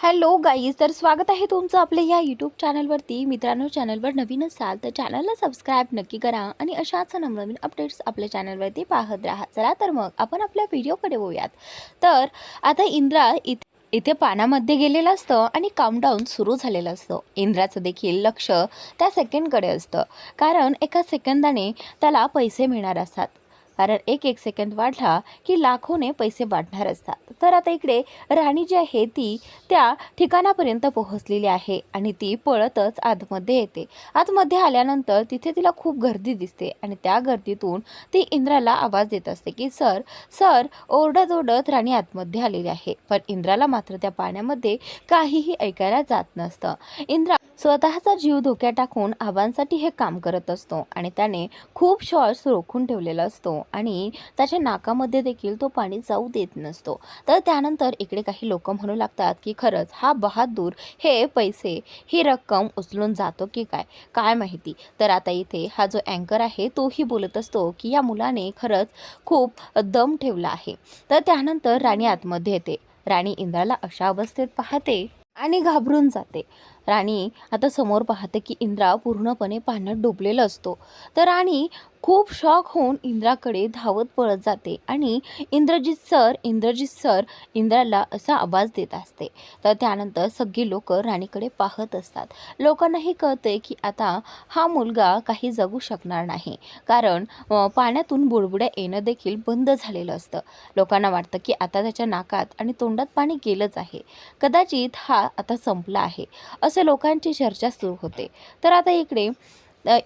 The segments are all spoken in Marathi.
हॅलो गाईज, तर स्वागत आहे तुमचं आपल्या या यूट्यूब चॅनलवरती. मित्रांनो, चॅनलवर नवीन असाल तर चॅनलला सबस्क्राईब नक्की करा आणि अशाच नवनवीन अपडेट्स आपल्या चॅनलवरती पाहत राहा. चला तर मग आपण आपल्या व्हिडिओकडे वळूयात. तर आता इंद्रा इथे पाण्यामध्ये गेलेलं असतं आणि काउंटडाऊन सुरू झालेलं असतं. इंद्राचं देखील लक्ष त्या सेकंडकडे असतं, कारण एका सेकंदाने त्याला पैसे मिळणार असतात. कारण एक एक सेकंद वाढला की लाखोने पैसे वाढणार असतात. तर आता इकडे राणी जी आहे ती त्या ठिकाणापर्यंत पोहोचलेली आहे आणि ती पळतच आतमध्ये येते. आतमध्ये आल्यानंतर तिथे तिला खूप गर्दी दिसते आणि त्या गर्दीतून ती इंद्राला आवाज देत असते की सर सर, ओरडत ओरडत राणी आतमध्ये आलेली आहे. पण इंद्राला मात्र त्या पाण्यामध्ये काहीही ऐकायला जात नसतं. इंद्रा स्वतःचा जीव धोक्यात टाकून आबांसाठी हे काम करत असतो आणि त्याने खूप श्वास रोखून ठेवलेला असतो आणि त्याच्या नाकामध्ये देखील तो पाणी जाऊ देत नसतो. तर त्यानंतर इकडे काही लोक म्हणू लागतात की खरंच हा बहादूर हे पैसे, ही रक्कम उचलून जातो की काय, काय माहिती. तर आता इथे हा जो अँकर आहे तोही बोलत असतो की या मुलाने खरंच खूप दम ठेवला आहे. तर त्यानंतर राणी आतमध्ये येते. राणी इंद्राला अशा अवस्थेत पाहते आणि घाबरून जाते. राणी आता समोर पाहते की इंद्रा पूर्णपणे पाण्यात डुबलेला असतो. तर राणी खूप शॉक होऊन इंद्राकडे धावत पळत जाते आणि इंद्रजित सर इंद्राला असा आवाज देत असते. तर त्यानंतर सगळी लोक राणीकडे पाहत असतात. लोकांनाही कळते की आता हा मुलगा काही जगू शकणार नाही, कारण पाण्यातून बुडबुड्या येणं देखील बंद झालेलं असतं. लोकांना वाटतं की आता त्याच्या नाकात आणि तोंडात पाणी गेलंच आहे, कदाचित हा आता संपला आहे, असे लोकांची चर्चा सुरू होते. तर आता इकडे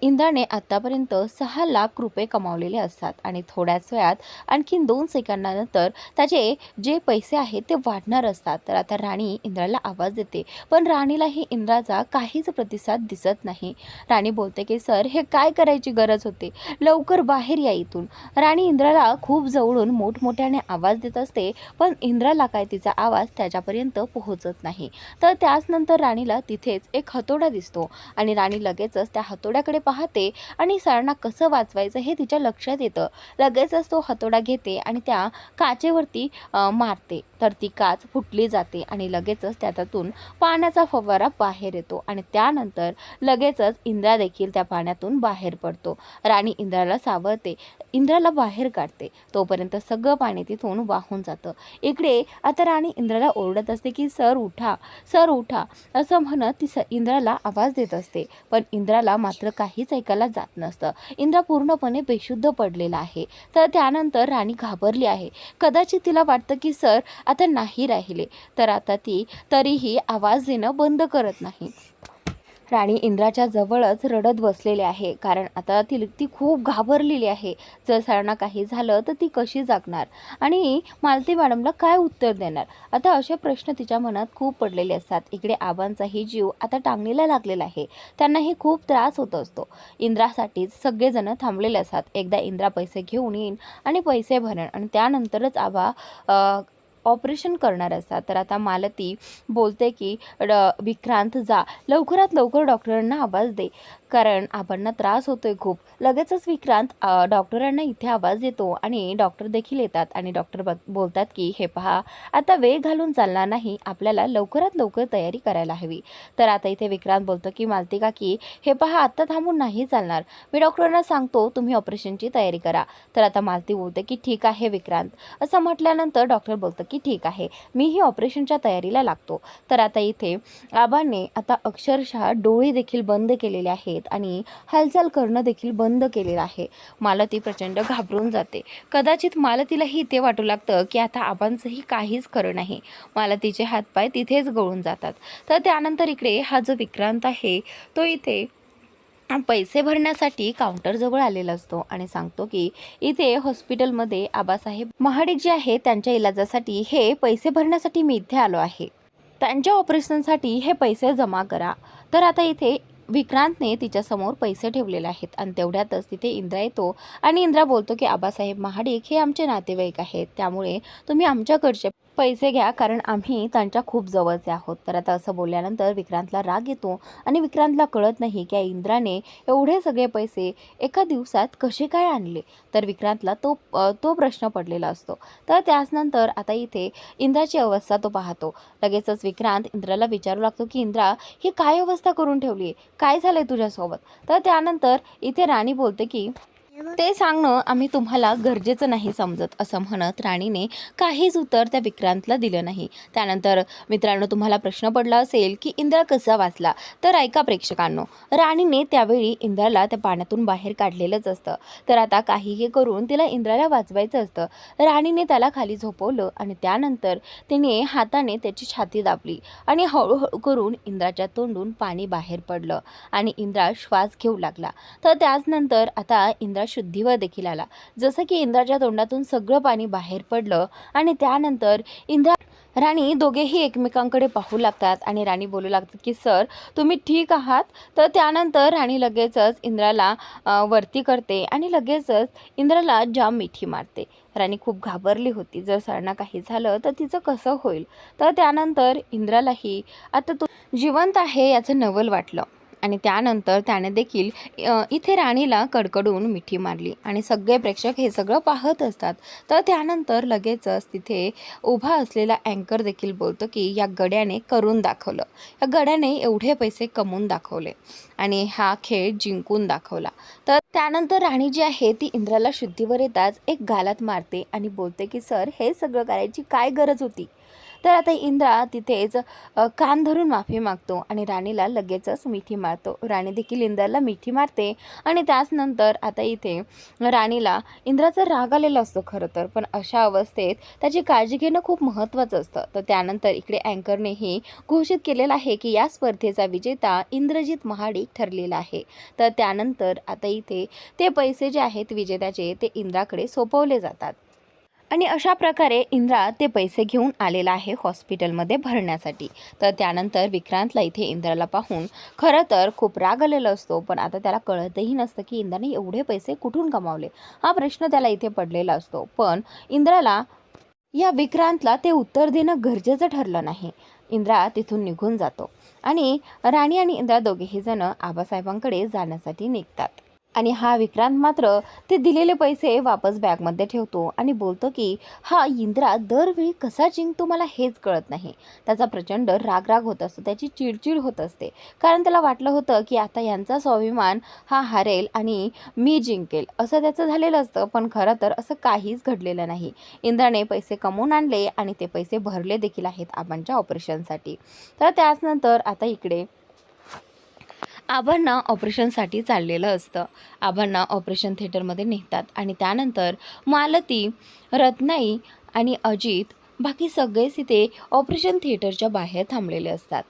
इंद्राने आतापर्यंत 6 लाख रुपये कमावलेले असतात आणि थोड्याच वेळात आणखीन 2 सेकंदानंतर त्याचे जे पैसे आहेत ते वाढणार असतात. तर आता राणी इंद्राला आवाज देते, पण राणीलाही इंद्राचा काहीच प्रतिसाद दिसत नाही. राणी बोलते की सर, हे काय करायची गरज होती, लवकर बाहेर या इथून. राणी इंद्राला खूप जवळून मोठमोठ्याने आवाज देत असते, पण इंद्राला काय तिचा आवाज त्याच्यापर्यंत पोहोचत नाही. तर त्याच नंतर राणीला तिथेच एक हतोडा दिसतो आणि राणी लगेचच त्या हतोड्याकडे पाहते आणि सरांना कसं वाचवायचं हे तिच्या लक्षात येतं. लगेचच तो हतोडा घेते आणि त्या काचेवरती मारते. तर ती काच फुटली जाते आणि लगेचच त्यातून पाण्याचा फवारा बाहेर येतो आणि त्यानंतर लगेचच इंद्रा देखील त्या पाण्यातून बाहेर पडतो. राणी इंद्राला सावरते, इंद्राला बाहेर काढते. तोपर्यंत सगळं पाणी तिथून वाहून जातं. इकडे आता राणी इंद्राला ओरडत असते की सर उठा, सर उठा, असं म्हणत ती इंद्राला आवाज देत असते. पण इंद्राला मात्र काहीच ऐकायला जात नसतं. इंद्रा पूर्णपणे बेशुद्ध पडलेला आहे. तर त्यानंतर राणी घाबरली आहे. कदाचित तिला वाटतं की सर आता नाही राहिले. तर आता ती तरीही आवाज देणं बंद करत नाही. राणी इंद्राच्या जवळच रडत बसलेली आहे, कारण आता ती खूप घाबरलेली आहे. जर सरांना काही झालं तर ती कशी जागणार आणि मालती मॅडमला काय उत्तर देणार, आता असे प्रश्न तिच्या मनात खूप पडलेले असतात. इकडे आबांचाही जीव आता टांगणीला लागलेला आहे. त्यांनाही खूप त्रास होत असतो. इंद्रासाठीच सगळेजण थांबलेले असतात. एकदा इंद्रा पैसे घेऊन येईन आणि पैसे भरेन आणि त्यानंतरच आबा ऑपरेशन करणार असतात. तर आता मालती बोलते की विक्रांत जा, लवकरात लवकर डॉक्टरांना आवाज दे, कारण आबांना त्रास होतोय खूप. लगेचच विक्रांत डॉक्टरांना इथे आवाज देतो आणि डॉक्टर देखील येतात आणि डॉक्टर बोलतात की हे पहा, आता वेळ घालून चालणार नाही, आपल्याला लवकरात लवकर तयारी करायला हवी. तर आता इथे विक्रांत बोलतो की मालती काकी, हे पहा, आत्ता थांबून नाही चालणार, मी डॉक्टरांना सांगतो तुम्ही ऑपरेशनची तयारी करा. तर आता मालती बोलते की ठीक आहे विक्रांत. असं म्हटल्यानंतर डॉक्टर बोलतं की ठीक आहे, मीही ऑपरेशनच्या तयारीला लागतो. तर आता इथे आबांनी आता अक्षरशः डोळे देखील बंद केलेले आहेत आणि हालचाल करणं देखील बंद केलेलं आहे. मालती प्रचंड घाबरून जाते. कदाचित मालतीलाही ते वाटू लागतं की आता आबांचंही काहीच खरं नाही. मालतीचे हातपाय तिथेच गळून जातात. तर त्यानंतर इकडे हा जो विक्रांत आहे तो इथे पैसे भरण्यासाठी काउंटरजवळ आलेला असतो आणि सांगतो की इथे हॉस्पिटलमध्ये आबासाहेब महाडिक जे आहे त्यांच्या इलाजासाठी हे पैसे भरण्यासाठी मी इथे आलो आहे, त्यांच्या ऑपरेशनसाठी हे पैसे जमा करा. तर आता इथे विक्रांतने तिच्यासमोर पैसे ठेवलेले आहेत आणि तेवढ्यातच तिथे इंद्रा येतो आणि इंद्रा बोलतो की आबासाहेब महाडिक हे आमचे नातेवाईक आहेत, त्यामुळे तुम्ही आमच्याकडचे पैसे घ्या, कारण आम्ही त्यांच्या खूप जवळचे आहोत. तर आता असं बोलल्यानंतर विक्रांतला राग येतो आणि विक्रांतला कळत नाही की इंद्राने एवढे सगळे पैसे एका दिवसात कसे काय आणले. तर विक्रांतला तो प्रश्न पडलेला असतो. तर त्याचनंतर आता इथे इंद्राची अवस्था तो पाहतो. लगेचच विक्रांत इंद्राला विचारू लागतो की इंद्रा, ही काय अवस्था करून ठेवली आहे, काय झालंय तुझ्यासोबत. तर त्यानंतर इथे राणी बोलते की ते सांगणं आम्ही तुम्हाला गरजेचं नाही समजत, असं म्हणत राणीने काहीच उत्तर त्या विक्रांतला दिलं नाही. त्यानंतर मित्रांनो, तुम्हाला प्रश्न पडला असेल की इंद्रा कसा वाचला, तर ऐका प्रेक्षकांनो, राणीने त्यावेळी इंद्राला त्या पाण्यातून बाहेर काढलेलंच असतं. तर आता काहीही करून तिला इंद्राला वाचवायचं असतं. राणीने त्याला खाली झोपवलं आणि त्यानंतर तिने हाताने त्याची छाती दाबली आणि हळूहळू करून इंद्राच्या तोंडून पाणी बाहेर पडलं आणि इंद्रा श्वास घेऊ लागला. तर त्याचनंतर आता इंद्रा शुद्धीवर देखील आला. जसं की इंद्राच्या तोंडातून सगळं पाणी बाहेर पडलं आणि त्यानंतर इंद्रा राणी दोघेही एकमेकांकडे पाहू लागतात आणि राणी बोलू लागतात की सर, तुम्ही ठीक आहात. तर त्यानंतर राणी लगेचच इंद्राला वरती करते आणि लगेचच इंद्राला जाम मिठी मारते. राणी खूप घाबरली होती, जर सरांना काही झालं तर तिचं कसं होईल. तर त्यानंतर इंद्रालाही आता तो जिवंत आहे याचं नवल वाटलं आणि त्यानंतर त्याने देखील इथे राणीला कडकडून मिठी मारली आणि सगळे प्रेक्षक हे सगळं पाहत असतात. तर त्यानंतर लगेचच तिथे उभा असलेला अँकर देखील बोलतो की या गड्याने करून दाखवलं, या गड्याने एवढे पैसे कमवून दाखवले आणि हा खेळ जिंकून दाखवला. तर त्यानंतर राणी जी आहे ती इंद्राला शुद्धीवर येताच एक गालात मारते आणि बोलते की सर, हे सगळं करायची काय गरज होती. तर आता इंद्रा तिथेच कान धरून माफी मागतो आणि राणीला लगेचच मिठी मारतो. राणी देखील इंद्राला मिठी मारते आणि त्याचनंतर आता इथे राणीला इंद्राचा राग आलेला असतो खरं तर, पण अशा अवस्थेत त्याची काळजी घेणं खूप महत्त्वाचं असतं. तर त्यानंतर इकडे अँकरनेही घोषित केलेलं आहे की या स्पर्धेचा विजेता इंद्रजित महाडिक ठरलेला आहे. तर त्यानंतर आता इथे ते पैसे जे आहेत विजेत्याचे ते इंद्राकडे सोपवले जातात आणि अशा प्रकारे इंद्रा ते पैसे घेऊन आलेला आहे हॉस्पिटलमध्ये भरण्यासाठी. तर त्यानंतर विक्रांतला इथे इंद्राला पाहून खरं तर खूप राग आलेला असतो, पण आता त्याला कळतही नसतं की इंद्राने एवढे पैसे कुठून कमावले. हा प्रश्न त्याला इथे पडलेला असतो. पण इंद्राला या विक्रांतला ते उत्तर देणं गरजेचं ठरलं नाही. इंद्रा तिथून निघून जातो आणि राणी आणि इंद्रा दोघेही जण आबासाहेबांकडे जाण्यासाठी निघतात. आणि हा विक्रांत मात्र ते दिलेले पैसे वापस बॅगमध्ये ठेवतो आणि बोलतो की हा इंद्रा दरवेळी कसा जिंकतो मला हेच कळत नाही. त्याचा प्रचंड राग होत असतो, त्याची चिडचिड होत असते, कारण त्याला वाटलं होतं की आता यांचा स्वाभिमान हा हारेल आणि मी जिंकेल असं त्याचं झालेलं असतं. पण खरं तर असं काहीच घडलेलं नाही. इंद्राने पैसे कमवून आणले आणि ते पैसे भरले देखील आहेत आबांच्या ऑपरेशनसाठी. तर त्याचनंतर आता इकडे आबांना ऑपरेशनसाठी चाललेलं असतं. आबांना ऑपरेशन थिएटरमध्ये नेतात आणि त्यानंतर मालती, रत्नाई आणि अजित बाकी सगळेच इथे ऑपरेशन थिएटरच्या बाहेर थांबलेले असतात.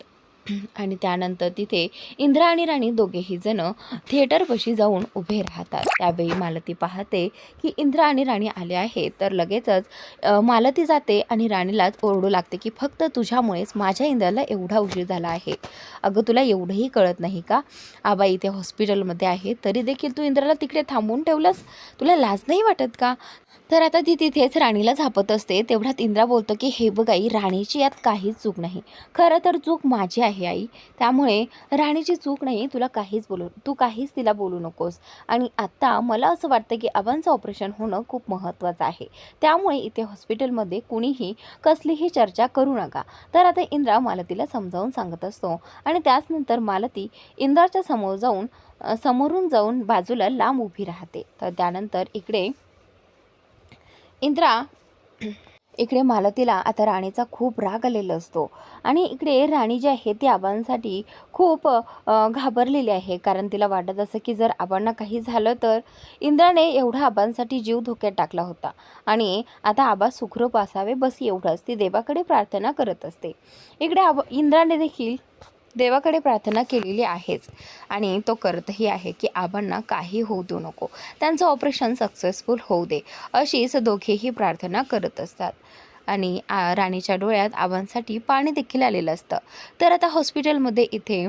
आणि त्यानंतर तिथे इंद्रा आणि राणी दोघेही जण थिएटरपाशी जाऊन उभे राहतात. त्यावेळी मालती पाहते की इंद्रा आणि राणी आले आहेत. तर लगेचच मालती जाते आणि राणीलाच ओरडू लागते की फक्त तुझ्यामुळेच माझ्या इंद्राला एवढा उशीर झाला आहे. अगं, तुला एवढंही कळत नाही का? आबा इथे हॉस्पिटलमध्ये आहे तरी देखील तू इंद्राला तिकडे थांबवून ठेवलंस, तुला लाज नाही वाटत का? तर आता ती तिथेच राणीला झापत असते. तेवढ्यात इंद्रा बोलतो की हे बघ आई, राणीची यात काहीच चूक नाही. खरं तर चूक माझी आहे आई, त्यामुळे राणीची चूक नाही. तू काहीच तिला बोलू नकोस. आणि आत्ता मला असं वाटतं की आबांचं ऑपरेशन होणं खूप महत्त्वाचं आहे, त्यामुळे इथे हॉस्पिटलमध्ये कुणीही कसलीही चर्चा करू नका. तर आता इंद्रा मालतीला समजावून सांगत असतो आणि त्याचनंतर मालती इंद्राच्या समोरून जाऊन बाजूला लांब उभी राहते. तर त्यानंतर इकडे मालतीला आता राणीचा खूप राग आलेला असतो आणि इकडे राणी जी आहे ती आबांसाठी खूप घाबरलेली आहे, कारण तिला वाटत असं की जर आबांना काही झालं तर इंद्राने एवढा आबांसाठी जीव धोक्यात टाकला होता आणि आता आबा सुखरूप असावे, बस एवढंच ती देवाकडे प्रार्थना करत असते. इकडे इंद्राने देखील देवाकडे प्रार्थना केलेली आहेच आणि तो करतही आहे की आबांना काही होऊ देऊ नको, त्यांचं ऑपरेशन सक्सेसफुल होऊ दे, अशीच दोघेही प्रार्थना करत असतात. आणि राणीच्या डोळ्यात आबांसाठी पाणी देखील आलेलं असतं. तर आता हॉस्पिटलमध्ये इथे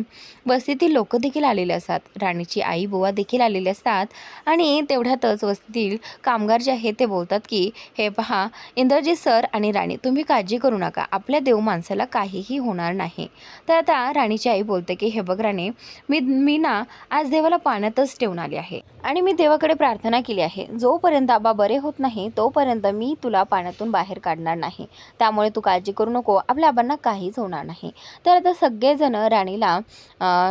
वस्तीतील लोक देखील आलेले असतात. राणीची आई बुवा देखील आलेले असतात आणि तेवढ्यातच वस्तीतील कामगार जे आहेत ते बोलतात की हे पहा इंद्रजित सर आणि राणी, तुम्ही काळजी करू नका, आपल्या देव माणसाला काहीही होणार नाही. तर आता राणीची आई बोलते की हे बघ राणी, मी ना आज देवाला पाण्यातच ठेवून आली आहे आणि मी देवाकडे प्रार्थना केली आहे, जोपर्यंत आबा बरे होत नाही तोपर्यंत मी तुला पाण्यातून बाहेर काढणार नाही, त्यामुळे तू काळजी करू नको, आपल्या आबांना काहीच होणार नाही. तर आता सगळेजण राणीला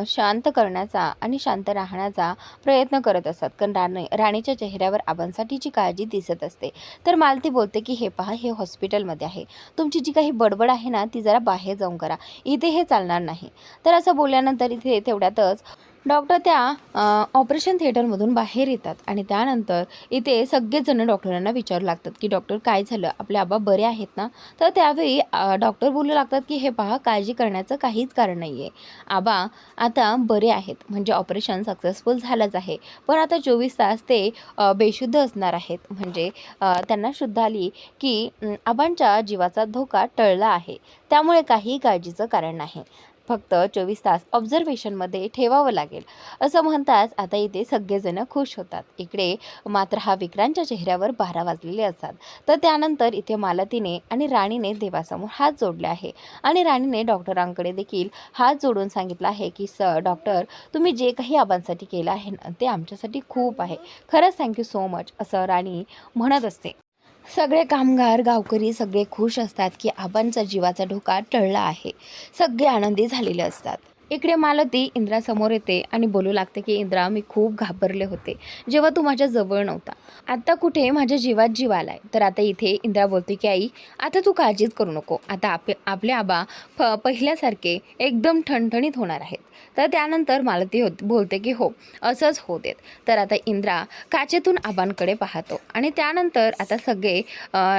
शांत करण्याचा आणि शांत राहण्याचा प्रयत्न करत असतात, कारण राणीच्या चेहऱ्यावर आबांसाठीची काळजी दिसत असते. तर मालती बोलते की हे पहा, हे हॉस्पिटलमध्ये आहे, तुमची जी काही बडबड आहे ना ती जरा बाहेर जाऊन करा, इथे हे चालणार नाही. तर असं बोलल्यानंतर इथे तेवढ्यातच डॉक्टर त्या ऑपरेशन थिएटरमधून बाहेर येतात आणि त्यानंतर इथे सगळेजण डॉक्टरांना विचारू लागतात की डॉक्टर काय झालं, आपले आबा बरे आहेत ना. तर त्यावेळी डॉक्टर बोलू लागतात की हे पहा, काळजी करण्याचं काहीच कारण नाही आहे, आबा आता बरे आहेत, म्हणजे ऑपरेशन सक्सेसफुल झालंच आहे, पण आता 24 तास ते बेशुद्ध असणार आहेत, म्हणजे त्यांना शुद्ध आली की आबांच्या जीवाचा धोका टळला आहे, त्यामुळे काही काळजीचं कारण नाही, फक्त 24 तास ऑब्झर्वेशनमध्ये ठेवावं लागेल. असं म्हणताच आता इथे सगळेजण खुश होतात. इकडे मात्र हा विक्रांतच्या चेहऱ्यावर 12 वाजलेले असतात. तर त्यानंतर इथे मालतीने आणि राणीने देवासमोर हात जोडले आहे आणि राणीने डॉक्टरांकडे देखील हात जोडून सांगितलं आहे की डॉक्टर, तुम्ही जे काही आबांसाठी केलं आहे ना ते आमच्यासाठी खूप आहे, खरंच थँक्यू सो मच, असं राणी म्हणत असते. सगळे कामगार गावकरी सगळे खुश असतात की आबांचा जीवाचा धोका टळला आहे, सगळे आनंदी झालेले असतात. इकडे मालती इंद्रासमोर येते आणि बोलू लागते की इंद्रा, मी खूप घाबरले होते जेव्हा तू माझ्या जवळ नव्हता, आता कुठे माझ्या जीवात जीव आलाय. तर आता इथे इंद्रा बोलते की आई, आता तू काळजीच करू नको, आता आपले आबा पहिल्यासारखे एकदम ठणठणीत होणार आहेत. तर त्यानंतर मालती बोलते की हो, असंच होत आहेत. तर आता इंद्रा काचेतून आबांकडे पाहतो आणि त्यानंतर आता सगळे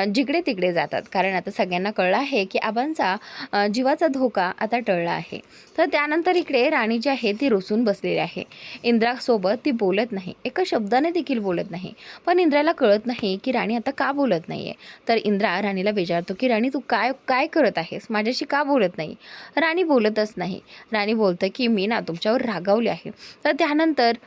जिकडे तिकडे जातात, कारण आता सगळ्यांना कळलं आहे की आबांचा जीवाचा धोका आता टळला आहे. तर त्यानंतर इकडे राणी जी आहे ती रुसून बसलेली आहे. इंद्रासोबत ती बोलत नाही, एका शब्दाने देखील बोलत नाही. पण इंद्राला कळत नाही की राणी आता का बोलत नाही आहे. तर इंद्रा राणीला विचारतो की राणी, तू काय काय करत आहेस, माझ्याशी का बोलत नाही. राणी बोलतच नाही. राणी बोलतं की मी ना तुमच्यावर रागावले आहे. तर त्यानंतर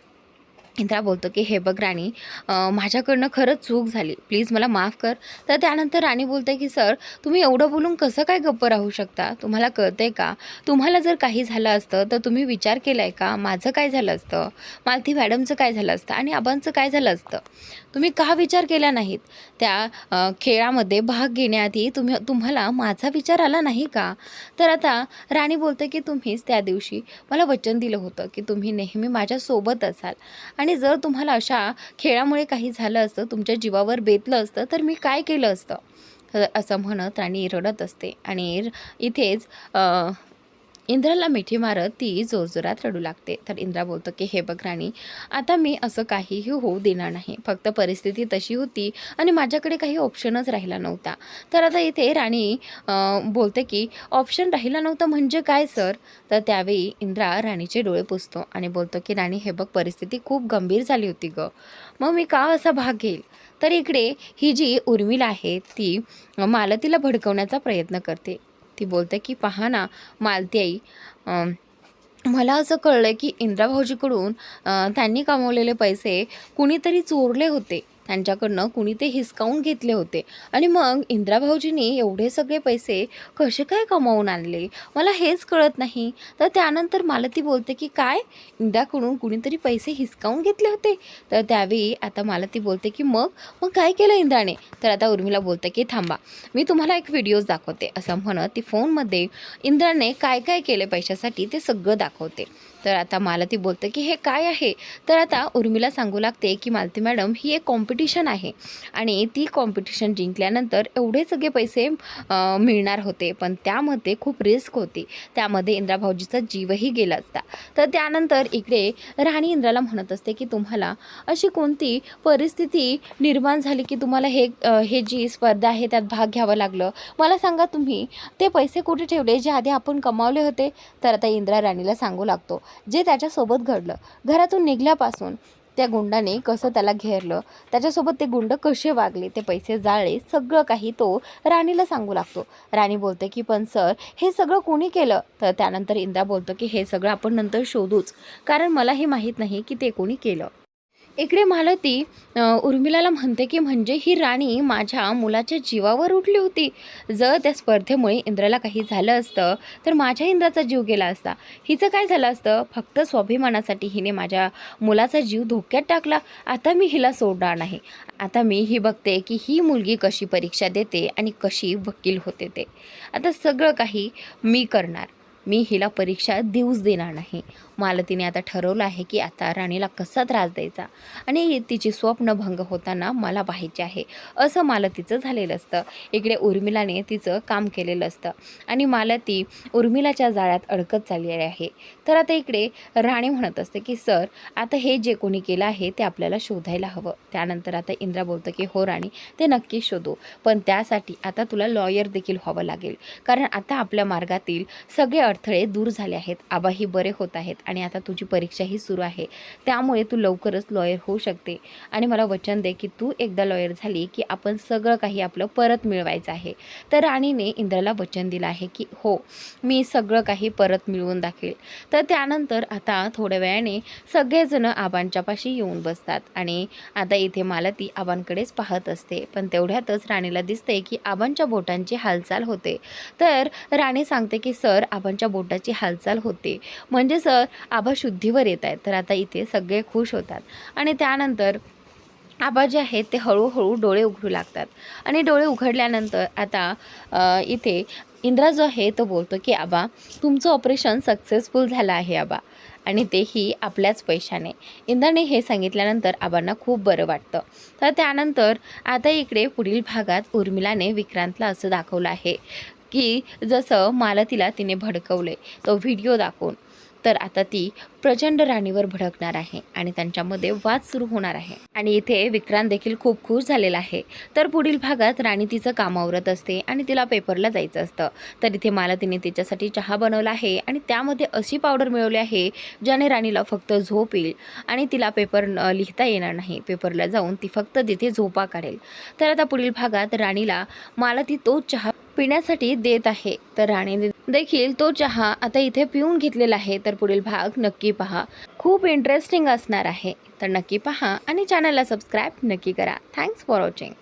इंद्रा बोलतो की हे बघ राणी, माझ्याकडनं खरंच चूक झाली, प्लीज मला माफ कर. तर त्यानंतर राणी बोलते की सर, तुम्ही एवढं बोलून कसं काय गप्प राहू शकता, तुम्हाला कळतंय का, तुम्हाला जर काही झालं असतं तर तुम्ही विचार केला आहे का, माझं काय झालं असतं, मालती मॅडमचं काय झालं असतं आणि आबांचं काय झालं असतं, तुम्ही का विचार केला नाहीत. त्या खेळामध्ये भाग घेण्याआधी तुम्हाला माझा विचार आला नाही का. तर आता राणी बोलते की तुम्हीच त्या दिवशी मला वचन दिलं होतं की तुम्ही नेहमी माझ्यासोबत असाल आणि जर तुम्हाला अशा खेळामुळे काही झालं असतं, तुमच्या जीवावर बेतलं असतं, तर मी काय केलं असतं. असं म्हणत राणी रडत असते आणि इथेच इंद्राला मिठी मारत ती जोरजोरात रडू लागते. तर इंद्रा बोलतो की हे बघ राणी, आता मी असं काहीही होऊ देणार नाही, फक्त परिस्थिती तशी होती आणि माझ्याकडे काही ऑप्शनच राहिला नव्हता. तर आता इथे राणी बोलते की ऑप्शन राहिला नव्हता म्हणजे काय सर. तर त्यावेळी इंद्रा राणीचे डोळे पुसतो आणि बोलतो की राणी, हे बघ, परिस्थिती खूप गंभीर झाली होती गं, मग मी का असा भाग घेईल. तर इकडे ही जी उर्मिला आहे ती मालतीला भडकवण्याचा प्रयत्न करते. ती बोलते की पहा ना मालती आई, मला असं कळलं की इंद्रा भाऊजीकडून त्यांनी कमवलेले पैसे कुणीतरी चोरले होते, त्यांच्याकडनं कुणी ते हिसकावून घेतले होते आणि मग इंद्रा भाऊजींनी एवढे सगळे पैसे कसे काय कमावून आणले, मला हेच कळत नाही. तर त्यानंतर मालती बोलते की काय, इंद्राकडून कुणीतरी पैसे हिसकावून घेतले होते. तर त्यावेळी आता मालती बोलते की मग मग काय केलं इंद्राने. तर आता उर्मिला बोलते की थांबा, मी तुम्हाला एक व्हिडिओज दाखवते. असं म्हणत ती फोनमध्ये इंद्राने काय काय केले पैशासाठी ते सगळं दाखवते. तर आता मालती बोलते की हे काय आहे. तर आता उर्मिला सांगू लागते की मालती मॅडम, ही एक कॉम्पिटिशन आहे आणि ती कॉम्पिटिशन जिंकल्यानंतर एवढे सगळे पैसे मिळणार होते, पण त्यामध्ये खूप रिस्क होती, त्यामध्ये इंद्रा भाऊजीचा जीवही गेला असता. तर त्यानंतर इकडे राणी इंद्राला म्हणत असते की तुम्हाला अशी कोणती परिस्थिती निर्माण झाली की तुम्हाला हे जी स्पर्धा आहे त्यात भाग घ्यावं लागलं, मला सांगा, तुम्ही ते पैसे कुठे ठेवले जे आधी आपण कमावले होते. तर आता इंद्रा राणीला सांगू लागतो जे त्याच्यासोबत घडलं. घरातून निघल्यापासून त्या गुंडाने कसं त्याला घेरलं, त्याच्यासोबत ते गुंड कसे वागले, ते पैसे जाळले, सगळं काही तो राणीला सांगू लागतो. राणी बोलते की पण सर हे सगळं कोणी केलं? तर त्यानंतर इंद्रा बोलतो की हे सगळं आपण नंतर शोधूच, कारण मलाही माहीत नाही की ते कोणी केलं. इकडे मालती उर्मिलाला म्हणते की म्हणजे ही राणी माझ्या मुलाच्या जीवावर उठली होती. जर त्या स्पर्धेमुळे इंद्राला काही झालं असतं तर माझ्या इंद्राचा जीव गेला असता. हिचं काय झालं असतं? फक्त स्वाभिमानासाठी हिने माझ्या मुलाचा जीव धोक्यात टाकला. आता मी हिला सोडणार नाही. आता मी ही बघते की ही मुलगी कशी परीक्षा देते आणि कशी वकील होते ते. आता सगळं काही मी करणार. मी हिला परीक्षा देऊच देणार नाही. मालतीने आता ठरवलं आहे की आता राणीला कसा त्रास द्यायचा आणि तिची स्वप्नभंग होताना मला पाहायचे आहे, असं मालतीचं झालेलं असतं. इकडे उर्मिलाने तिचं काम केलेलं असतं आणि मालती उर्मिलाच्या जाळ्यात अडकत चाललेली आहे. तर आता इकडे राणी म्हणत असते की सर आता हे जे कोणी केलं आहे ते आपल्याला शोधायला हवं. त्यानंतर आता इंद्रा बोलतं की हो राणी, ते नक्की शोधू, पण त्यासाठी आता तुला लॉयर देखील व्हावं लागेल, कारण आता आपल्या मार्गातील सगळे अडथळे दूर झाले आहेत. आबाही बरे होत आहेत आणि आता तुझी परीक्षाही सुरू आहे, त्यामुळे तू लवकरच लॉयर होऊ शकते. आणि मला वचन दे की तू एकदा लॉयर झाली की आपण सगळं काही आपलं परत मिळवायचं आहे. तर राणीने इंद्राला वचन दिलं आहे की हो, मी सगळं काही परत मिळवून दाखवेल. तर त्यानंतर आता थोड्या वेळाने सगळेजण आबांच्या पाशी येऊन बसतात आणि आता इथे मालती आबांकडेच पाहत असते. पण तेवढ्यातच राणीला दिसते की आबांच्या बोटांची हालचाल होते. तर राणी सांगते की सर आबांच्या बोटाची हालचाल होते म्हणजे सर आबा शुद्धीवर येत आहेत. तर आता इथे सगळे खुश होतात आणि त्यानंतर आबा जे आहेत ते हळूहळू डोळे उघडू लागतात आणि डोळे उघडल्यानंतर आता इथे इंद्रा जो आहे तो बोलतो की आबा तुमचं ऑपरेशन सक्सेसफुल झालं आहे आबा, आणि तेही आपल्याच पैशाने. इंद्राने हे सांगितल्यानंतर आबांना खूप बरं वाटतं. तर त्यानंतर आता इकडे पुढील भागात उर्मिलाने विक्रांतला असं दाखवलं आहे की जसं मालतीला तिने भडकवले तो व्हिडिओ दाखवून, तर आता ती प्रचंड राणीवर भडकणार आहे आणि त्यांच्यामध्ये वाद सुरू होणार आहे. आणि इथे विक्रांत देखील खूप खुश झालेला आहे. तर पुढील भागात राणी तिचं काम आवरत असते आणि तिला पेपरला जायचं असतं. तर इथे मालतीने तिच्यासाठी चहा बनवला आहे आणि त्यामध्ये अशी पावडर मिळवली आहे ज्याने राणीला फक्त झोप येईल आणि तिला पेपर लिहिता येणार नाही. पेपरला जाऊन ती फक्त तिथे झोपा काढेल. तर आता पुढील भागात राणीला मालती तो चहा पिण्यासाठी देत आहे. तर राणीने देखील तो चहा आता इथे पिऊन घेतलेला आहे. तर पुढील भाग नक्की पहा, खूप इंटरेस्टिंग असणार आहे. तर नक्की पहा आणि चॅनलला सबस्क्राईब नक्की करा. Thanks for watching.